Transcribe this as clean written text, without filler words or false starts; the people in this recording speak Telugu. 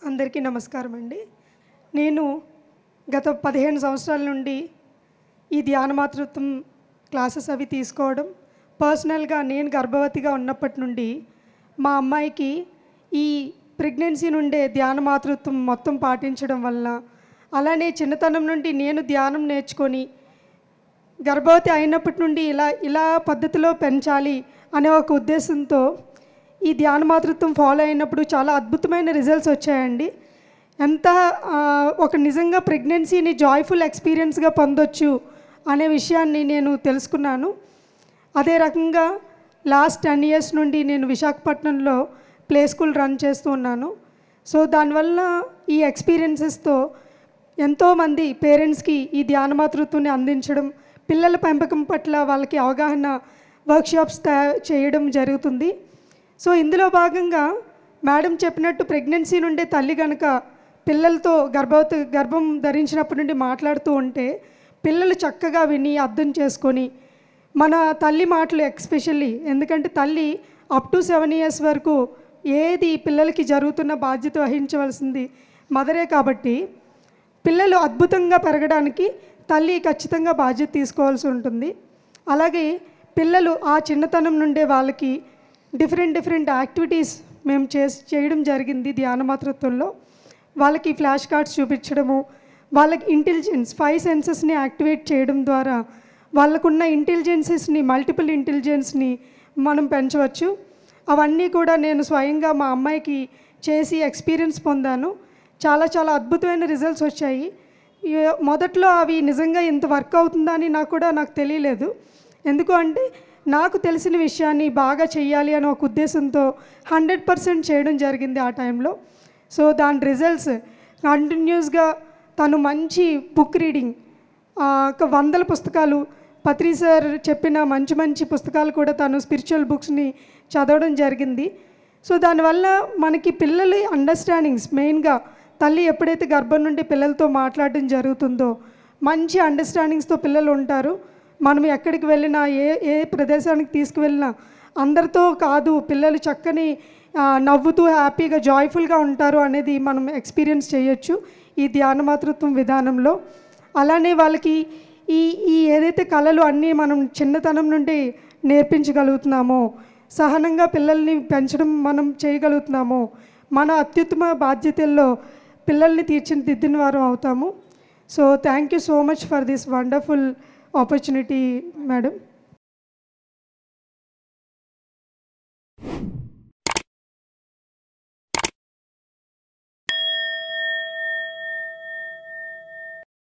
అందరికీ నమస్కారం అండి. నేను గత 15 సంవత్సరాల నుండి ఈ ధ్యాన మాతృత్వం క్లాసెస్ అవి తీసుకోవడం, పర్సనల్గా నేను గర్భవతిగా ఉన్నప్పటి నుండి మా అమ్మాయికి ఈ ప్రెగ్నెన్సీ నుండే ధ్యాన మాతృత్వం మొత్తం పాటించడం వల్ల, అలానే చిన్నతనం నుండి నేను ధ్యానం నేర్చుకొని గర్భవతి అయినప్పటి నుండి ఇలా పద్ధతిలో పెంచాలి అనే ఒక ఉద్దేశంతో ఈ ధ్యాన మాతృత్వం ఫాలో అయినప్పుడు చాలా అద్భుతమైన రిజల్ట్స్ వచ్చాయండి. ఎంత ఒక నిజంగా ప్రెగ్నెన్సీని జాయ్ఫుల్ ఎక్స్పీరియన్స్గా పొందొచ్చు అనే విషయాన్ని నేను తెలుసుకున్నాను. అదే రకంగా లాస్ట్ 10 years నుండి నేను విశాఖపట్నంలో ప్లే స్కూల్ రన్ చేస్తూ ఉన్నాను. సో దానివల్ల ఈ ఎక్స్పీరియన్సెస్తో ఎంతోమంది పేరెంట్స్కి ఈ ధ్యాన మాతృత్వాన్ని అందించడం, పిల్లల పెంపకం పట్ల వాళ్ళకి అవగాహన వర్క్షాప్స్ చేయడం జరుగుతుంది. సో ఇందులో భాగంగా మేడం చెప్పినట్టు ప్రెగ్నెన్సీ నుండే తల్లి కనుక పిల్లలతో గర్భం ధరించినప్పటి నుండి మాట్లాడుతూ ఉంటే పిల్లలు చక్కగా విని అర్థం చేసుకొని మన తల్లి మాటలు ఎస్పెషల్లీ, ఎందుకంటే తల్లి అప్ టు 7 years వరకు ఏది పిల్లలకి జరుగుతున్న బాధ్యత వహించవలసింది మదరే. కాబట్టి పిల్లలు అద్భుతంగా పెరగడానికి తల్లి ఖచ్చితంగా బాధ్యత తీసుకోవాల్సి ఉంటుంది. అలాగే పిల్లలు ఆ చిన్నతనం నుండే వాళ్ళకి డిఫరెంట్ యాక్టివిటీస్ మేము చేయడం జరిగింది. ధ్యాన మాతృత్వంలో వాళ్ళకి ఫ్లాష్ కార్డ్స్ చూపించడము, వాళ్ళకి ఇంటెలిజెన్స్ 5 సెన్సెస్ని యాక్టివేట్ చేయడం ద్వారా వాళ్ళకున్న ఇంటెలిజెన్సెస్ని, మల్టిపుల్ ఇంటెలిజెన్స్ని మనం పెంచవచ్చు. అవన్నీ కూడా నేను స్వయంగా మా అమ్మాయికి చేసి ఎక్స్పీరియన్స్ పొందాను. చాలా అద్భుతమైన రిజల్ట్స్ వచ్చాయి. మొదట్లో అవి నిజంగా ఇంత వర్క్ అవుతుందా అని నాకు తెలియలేదు. ఎందుకు అంటే నాకు తెలిసిన విషయాన్ని బాగా చెయ్యాలి అనే ఒక ఉద్దేశంతో 100% చేయడం జరిగింది ఆ టైంలో. సో దాని రిజల్ట్స్ కంటిన్యూస్గా తను మంచి బుక్ రీడింగ్, 100 పుస్తకాలు, పత్రి సార్ చెప్పిన మంచి పుస్తకాలు కూడా తను స్పిరిచువల్ బుక్స్ని చదవడం జరిగింది. సో దానివల్ల మనకి పిల్లల అండర్స్టాండింగ్స్, మెయిన్గా తల్లి ఎప్పుడైతే గర్భం నుండి పిల్లలతో మాట్లాడడం జరుగుతుందో మంచి అండర్స్టాండింగ్స్తో పిల్లలు ఉంటారు. మనం ఎక్కడికి వెళ్ళినా, ఏ ప్రదేశానికి తీసుకువెళ్ళినా అందరితో కాదు, పిల్లలు చక్కని నవ్వుతూ హ్యాపీగా జాయ్ఫుల్గా ఉంటారు అనేది మనం ఎక్స్పీరియన్స్ చేయొచ్చు ఈ ధ్యాన మాతృత్వం విధానంలో. అలానే వాళ్ళకి ఈ ఏదైతే కళలు అన్నీ మనం చిన్నతనం నుండి నేర్పించగలుగుతున్నామో, సహనంగా పిల్లల్ని పెంచడం మనం చేయగలుగుతున్నామో, మన అత్యుత్తమ బాధ్యతల్లో పిల్లల్ని తీర్చిదిద్దిన వారం అవుతాము. So thank you so much for this wonderful opportunity, madam.